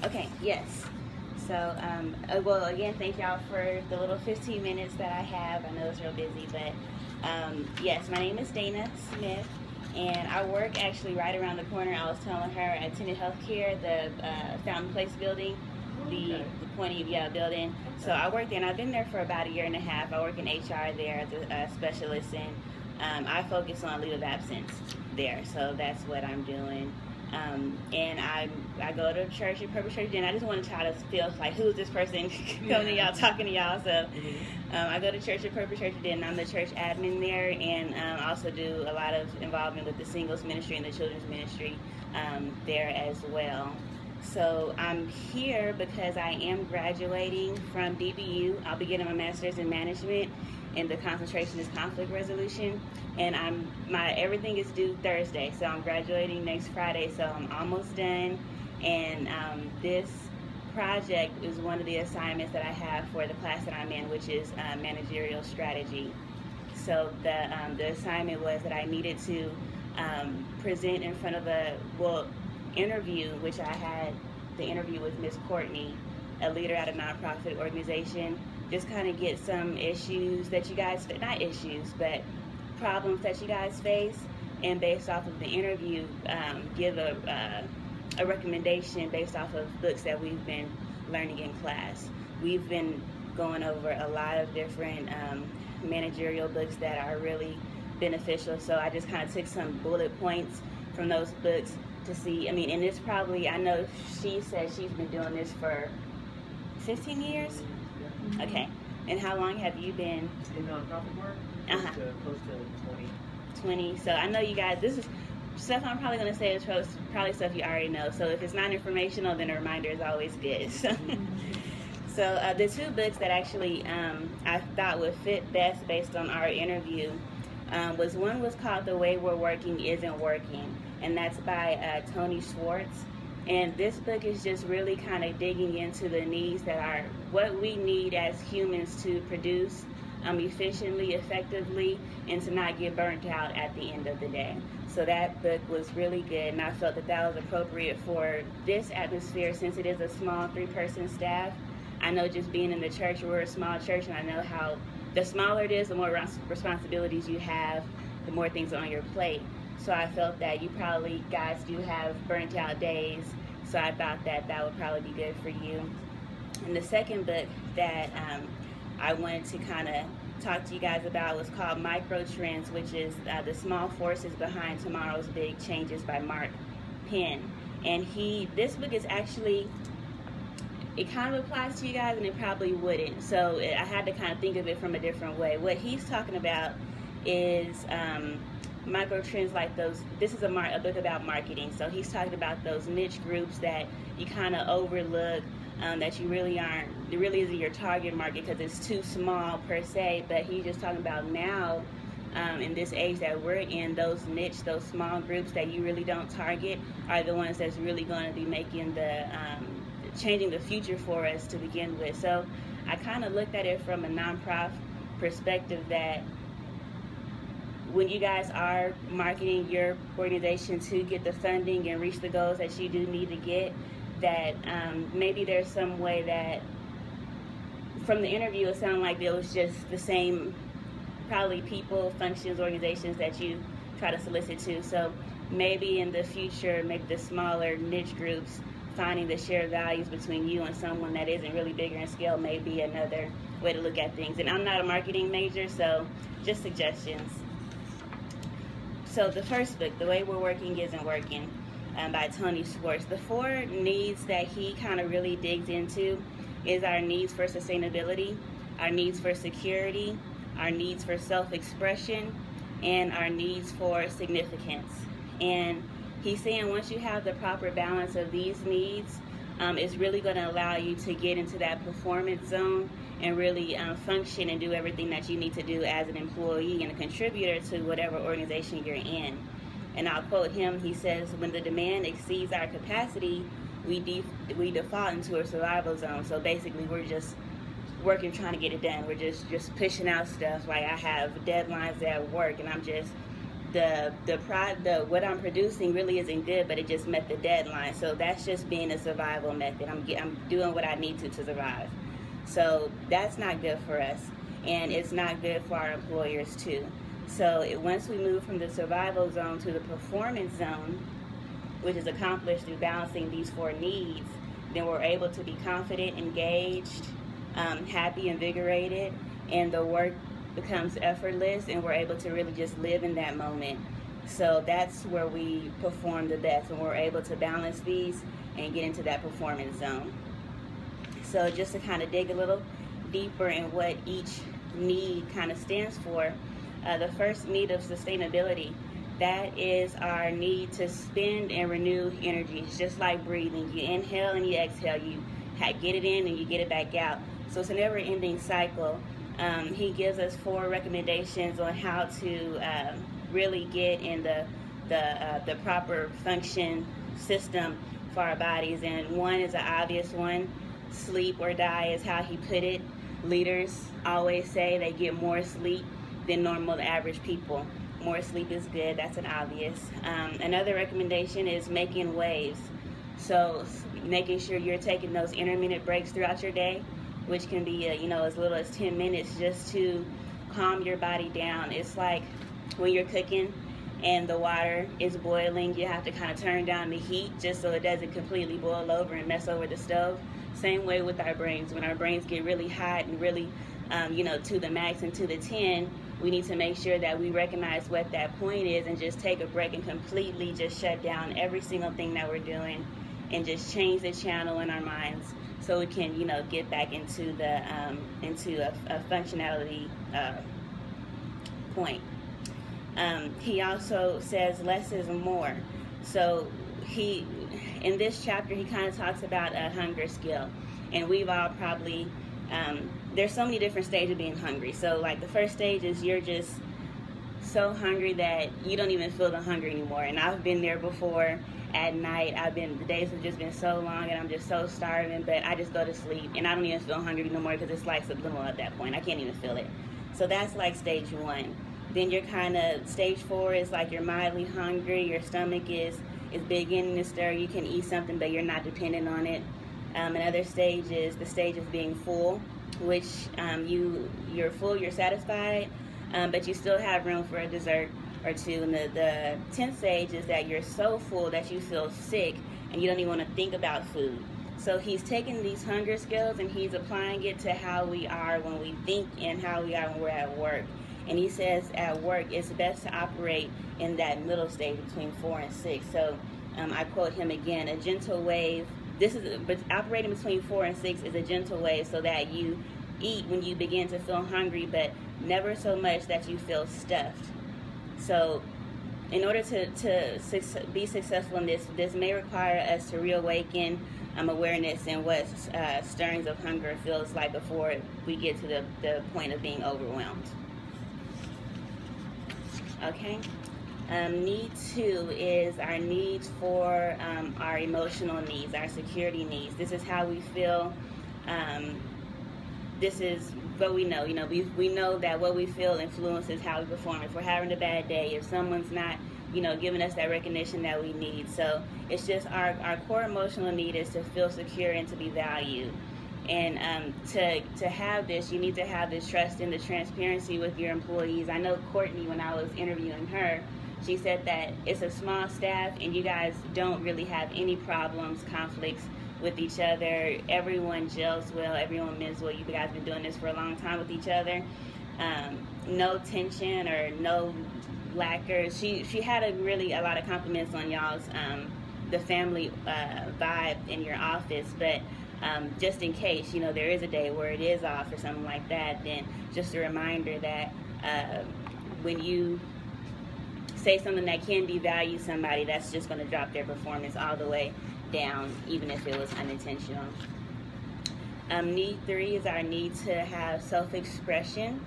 Okay, yes. So, well, again, thank y'all for the little 15 minutes that I have. I know it's real busy, but yes, my name is Dana Smith, and I work actually right around the corner. I was telling her at Tenet Healthcare, the Fountain Place building, the Pointy building. So I work there, and I've been there for about a year and a half. I work in HR there as a specialist, and I focus on leave of absence there. So that's what I'm doing. And I go to church at Purpose Church, and I just want to try to feel like, who's this person coming to y'all, talking to y'all. So I go to church at Purpose Church, and I'm the church admin there, and I also do a lot of involvement with the singles ministry and the children's ministry there as well. So I'm here because I am graduating from DBU. I'll be getting my master's in management, and the concentration is conflict resolution. And everything is due Thursday, so I'm graduating next Friday, so I'm almost done. And this project is one of the assignments that I have for the class that I'm in, which is managerial strategy. So the assignment was that I needed to present in front of interview, which I had the interview with Miss Courtney, a leader at a nonprofit organization, just kind of get some issues that you guys, not issues, but problems that you guys face, and based off of the interview, give a recommendation based off of books that we've been learning in class. We've been going over a lot of different managerial books that are really beneficial, so I just kind of took some bullet points from those books to see, and it's probably, I know she said she's been doing this for 15 years? Okay. And how long have you been in nonprofit work? Close to 20. 20. So I know you guys, this is stuff I'm probably going to say is probably stuff you already know. So if it's not informational, then a reminder is always good. So the two books that actually I thought would fit best based on our interview one was called The Way We're Working Isn't Working, and that's by Tony Schwartz. And this book is just really kind of digging into the needs that are what we need as humans to produce efficiently, effectively, and to not get burnt out at the end of the day. So that book was really good, and I felt that that was appropriate for this atmosphere since it is a small 3-person staff. I know just being in the church, we're a small church, and I know how the smaller it is, the more responsibilities you have, the more things on your plate. So I felt that you probably guys do have burnt out days, so I thought that that would probably be good for you. And the second book that I wanted to kind of talk to you guys about was called Micro Trends, which is the small forces behind tomorrow's big changes by Mark Penn. And this book is actually, it kind of applies to you guys and it probably wouldn't. So I had to kind of think of it from a different way. What he's talking about is micro trends like those. This is a book about marketing. So he's talking about those niche groups that you kind of overlook, that you really aren't, it really isn't your target market because it's too small per se. But he's just talking about now, in this age that we're in, those niche, those small groups that you really don't target are the ones that's really going to be making the changing the future for us to begin with. So I kind of looked at it from a nonprofit perspective, that when you guys are marketing your organization to get the funding and reach the goals that you do need to get, that maybe there's some way that from the interview it sounded like it was just the same probably people, functions, organizations that you try to solicit to. So maybe in the future, maybe the smaller niche groups, finding the shared values between you and someone that isn't really bigger in scale may be another way to look at things. And I'm not a marketing major, so just suggestions. So the first book, The Way We're Working Isn't Working, by Tony Schwartz. The 4 needs that he kind of really digs into is our needs for sustainability, our needs for security, our needs for self-expression, and our needs for significance. And he's saying once you have the proper balance of these needs, it's really going to allow you to get into that performance zone and really function and do everything that you need to do as an employee and a contributor to whatever organization you're in. And I'll quote him. He says, when the demand exceeds our capacity, we default into a survival zone. So basically we're just working, trying to get it done. We're just pushing out stuff. Like I have deadlines at work and I'm just what I'm producing really isn't good, but it just met the deadline. So that's just being a survival method. I'm doing what I need to survive. So that's not good for us, and it's not good for our employers too. So once we move from the survival zone to the performance zone, which is accomplished through balancing these 4 needs, then we're able to be confident, engaged, happy, invigorated, and the work becomes effortless, and we're able to really just live in that moment. So that's where we perform the best, when we're able to balance these and get into that performance zone. So just to kind of dig a little deeper in what each need kind of stands for, the first need of sustainability, that is our need to spend and renew energy. It's just like breathing. You inhale and you exhale. You get it in and you get it back out. So it's a never-ending cycle. He gives us 4 recommendations on how to really get in the proper function system for our bodies. And one is an obvious one. Sleep or die is how he put it. Leaders always say they get more sleep than normal average people. More sleep is good. That's an obvious. Another recommendation is making waves. So making sure you're taking those intermittent breaks throughout your day, which can be as little as 10 minutes, just to calm your body down. It's like when you're cooking and the water is boiling, you have to kind of turn down the heat just so it doesn't completely boil over and mess over the stove. Same way with our brains. When our brains get really hot and really to the max and to the 10, we need to make sure that we recognize what that point is and just take a break and completely just shut down every single thing that we're doing and just change the channel in our minds so we can, get back into the a functionality point. He also says less is more. So in this chapter, he kind of talks about a hunger skill, and we've all probably there's so many different stages of being hungry. So like the first stage is you're just so hungry that you don't even feel the hunger anymore. And I've been there before. At night, the days have just been so long and I'm just so starving, but I just go to sleep and I don't even feel hungry no more because it's like subliminal at that point. I can't even feel it. So that's like stage 1. Then you're kind of, stage 4 is like you're mildly hungry, your stomach is beginning to stir, you can eat something but you're not dependent on it. Another stage is the stage of being full, which you're full, you're satisfied, but you still have room for a dessert or 2. And the 10th stage is that you're so full that you feel sick and you don't even want to think about food. So he's taking these hunger skills and he's applying it to how we are when we think and how we are when we're at work. And he says at work it's best to operate in that middle stage between 4 and 6. So I quote him again, a gentle wave. But operating between 4 and 6 is a gentle wave so that you eat when you begin to feel hungry, but never so much that you feel stuffed. So in order to be successful in this may require us to reawaken awareness and what stirrings of hunger feels like before we get to the point of being overwhelmed. Okay. Need 2 is our needs for our emotional needs, our security needs. This is how we feel. This is what we know. We know that what we feel influences how we perform. If we're having a bad day, if someone's not, giving us that recognition that we need. So it's just our core emotional need is to feel secure and to be valued. And to have this, you need to have this trust and the transparency with your employees. I know Courtney, when I was interviewing her, she said that it's a small staff and you guys don't really have any problems, conflicts with each other. Everyone gels well, everyone mends well. You guys have been doing this for a long time with each other. No tension or no lackers. She had a lot of compliments on y'all's the family vibe in your office, but just in case, there is a day where it is off or something like that, then just a reminder that when you say something that can devalue somebody, that's just going to drop their performance all the way down, even if it was unintentional. Need 3 is our need to have self-expression.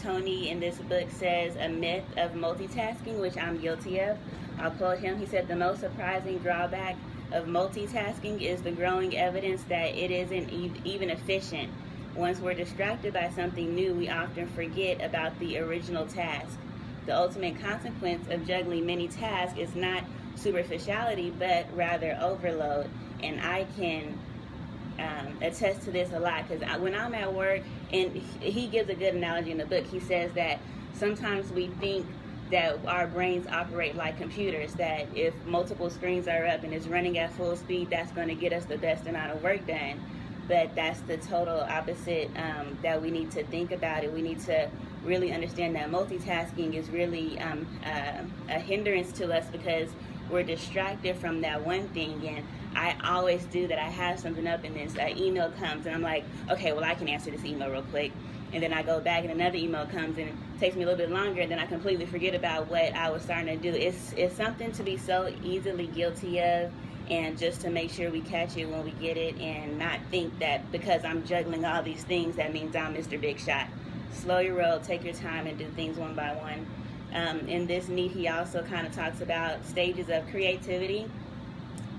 Tony in this book says a myth of multitasking, which I'm guilty of. I'll quote him. He said, the most surprising drawback of multitasking is the growing evidence that it isn't even efficient. Once we're distracted by something new, we often forget about the original task. the ultimate consequence of juggling many tasks is not superficiality, but rather overload. And I can attest to this a lot, because when I'm at work, and he gives a good analogy in the book. He says that sometimes we think that our brains operate like computers, that if multiple screens are up and it's running at full speed, that's going to get us the best amount of work done. But that's the total opposite that we need to think about it. We need to really understand that multitasking is really a hindrance to us, because we're distracted from that one thing. And I always do that. I have something up and this email comes and I'm like, okay, well, I can answer this email real quick. And then I go back and another email comes and it takes me a little bit longer, and then I completely forget about what I was starting to do. It's something to be so easily guilty of, and just to make sure we catch it when we get it, and not think that because I'm juggling all these things, that means I'm Mr. Big Shot. Slow your roll, take your time, and do things one by one. In this need, he also kind of talks about stages of creativity.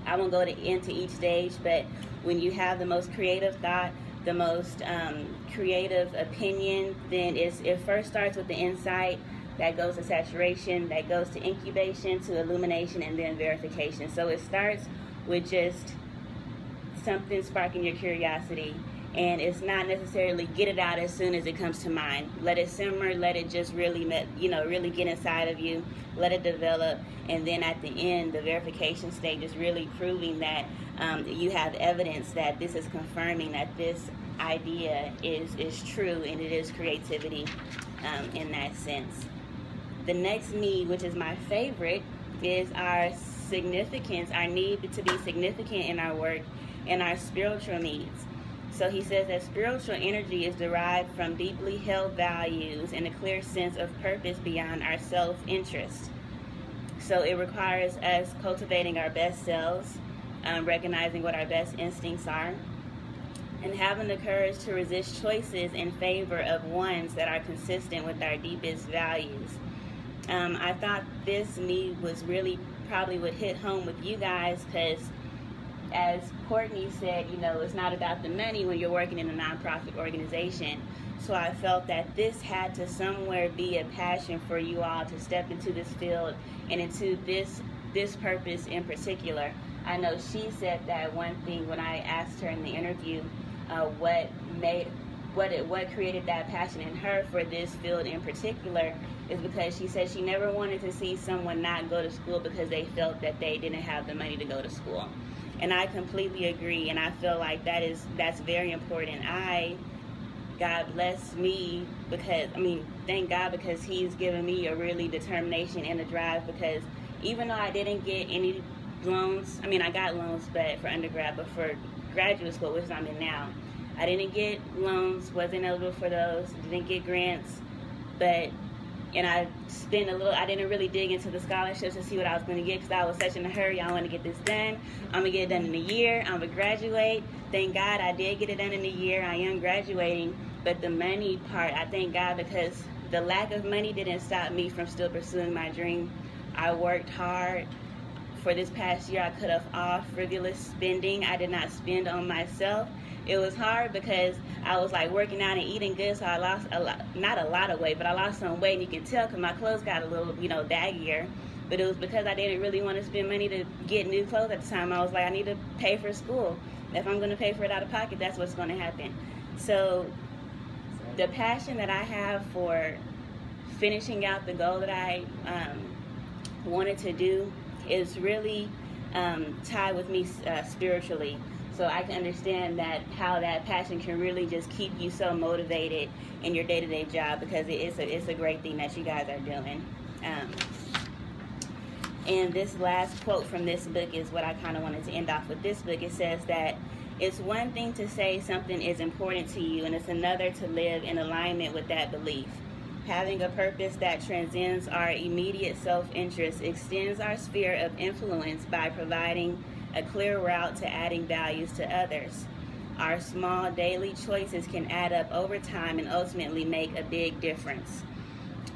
I won't go into each stage, but when you have the most creative thought, the most creative opinion, then it first starts with the insight, that goes to saturation, that goes to incubation, to illumination, and then verification. So it starts with just something sparking your curiosity, and it's not necessarily get it out as soon as it comes to mind. Let it simmer, let it just really really get inside of you, let it develop, and then at the end, the verification stage is really proving that you have evidence that this is confirming that this idea is true, and it is creativity in that sense. The next need, which is my favorite, is our significance, our need to be significant in our work, and our spiritual needs. So he says that spiritual energy is derived from deeply held values and a clear sense of purpose beyond our self-interest. So it requires us cultivating our best selves, recognizing what our best instincts are, and having the courage to resist choices in favor of ones that are consistent with our deepest values. I thought this need was really probably would hit home with you guys, because as Courtney said, it's not about the money when you're working in a nonprofit organization. So I felt that this had to somewhere be a passion for you all to step into this field and into this purpose in particular. I know she said that one thing when I asked her in the interview what created that passion in her for this field in particular is because she said she never wanted to see someone not go to school because they felt that they didn't have the money to go to school. And I completely agree, and I feel like that's very important. God bless me thank God, because he's given me a really determination and a drive, because even though I didn't get any loans, I got loans but for undergrad, but for graduate school, which I'm in now, I didn't get loans, wasn't eligible for those, didn't get grants, and I didn't really dig into the scholarships to see what I was going to get, because I was such in a hurry. I want to get this done. I'm going to get it done in a year. I'm going to graduate. Thank God I did get it done in a year. I am graduating. But the money part, I thank God, because the lack of money didn't stop me from still pursuing my dream. I worked hard. For this past year, I cut off frivolous spending. I did not spend on myself. It was hard because I was like working out and eating good, so I lost not a lot of weight, but I lost some weight, and you can tell because my clothes got a little, baggier. But it was because I didn't really want to spend money to get new clothes at the time. I was like, I need to pay for school. If I'm going to pay for it out of pocket, that's what's going to happen. So the passion that I have for finishing out the goal that I wanted to do is really tied with me spiritually. So I can understand how that passion can really just keep you so motivated in your day-to-day job, because it's a great thing that you guys are doing. And this last quote from this book is what I kind of wanted to end off with this book. It says that it's one thing to say something is important to you, and it's another to live in alignment with that belief. Having a purpose that transcends our immediate self-interest extends our sphere of influence by providing a clear route to adding values to others. Our small daily choices can add up over time and ultimately make a big difference.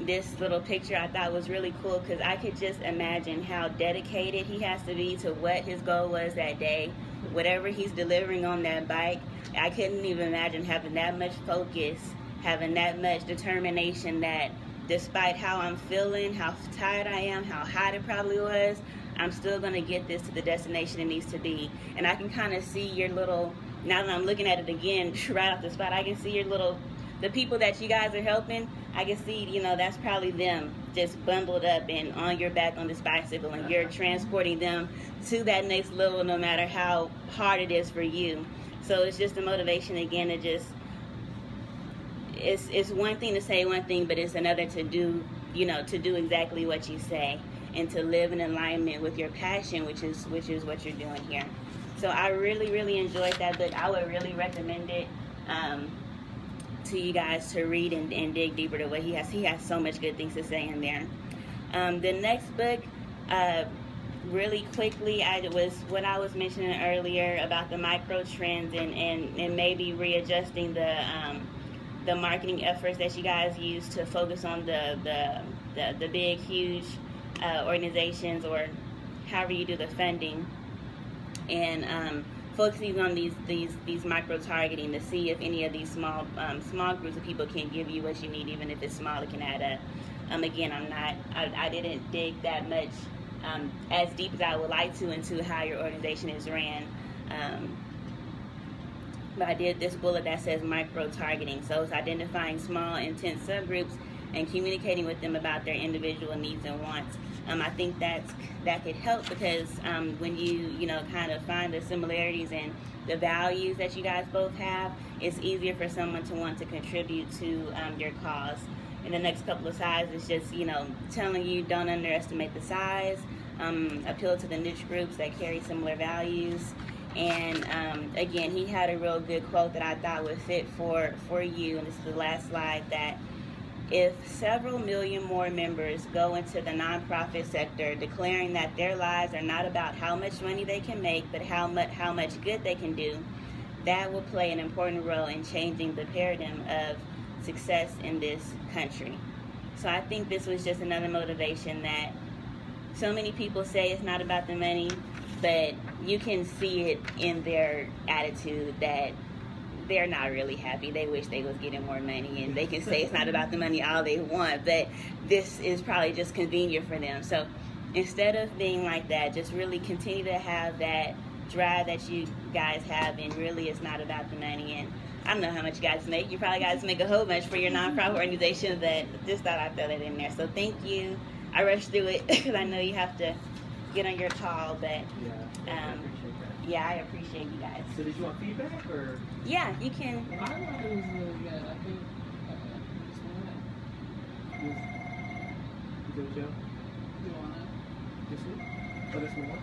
This little picture I thought was really cool, because I could just imagine how dedicated he has to be to what his goal was that day. Whatever he's delivering on that bike, I couldn't even imagine having that much focus, having that much determination that despite how I'm feeling, how tired I am, how hot it probably was, I'm still going to get this to the destination it needs to be. And I can kind of see your little, now that I'm looking at it again, right off the spot, I can see your little, the people that you guys are helping, I can see, you know, that's probably them just bundled up and on your back on this bicycle, and you're transporting them to that next level no matter how hard it is for you. So it's just a motivation again to just, it's one thing to say one thing, but it's another to do, you know, to do exactly what you say and to live in alignment with your passion, which is what you're doing here. So I really enjoyed that book. I would really recommend it to you guys to read and dig deeper to what he has. He has so much good things to say in there. The next book, really quickly, was what I was mentioning earlier about the micro trends and maybe readjusting the marketing efforts that you guys use to focus on the big, huge organizations, or however you do the funding, and focusing on these micro targeting to see if any of these small groups of people can give you what you need, even if it's small, it can add up. Again, I didn't dig that much as deep as I would like to into how your organization is ran. But I did this bullet that says micro targeting. So it's identifying small, intense subgroups and communicating with them about their individual needs and wants. I think that could help because when you know, kind of find the similarities and the values that you guys both have, it's easier for someone to want to contribute to your cause. In the next couple of slides, it's just, you know, telling you don't underestimate the size, appeal to the niche groups that carry similar values. And again, he had a real good quote that I thought would fit for you, and this is the last slide, that if several million more members go into the nonprofit sector declaring that their lives are not about how much money they can make, but how much good they can do, that will play an important role in changing the paradigm of success in this country. So I think this was just another motivation that so many people say it's not about the money, but you can see it in their attitude that they're not really happy. They wish they was getting more money, and they can say it's not about the money all they want, but this is probably just convenient for them. So instead of being like that, just really continue to have that drive that you guys have, and really it's not about the money. And I don't know how much you guys make. You probably guys make a whole bunch for your nonprofit organization, but just thought I'd throw that in there. So thank you. I rushed through it because I know you have to get on your call, but yeah, I appreciate you guys. So did you want feedback, or? Yeah, you can. I thought it was really good. I think it's You good, Joe? You want it? This one? Oh, this one?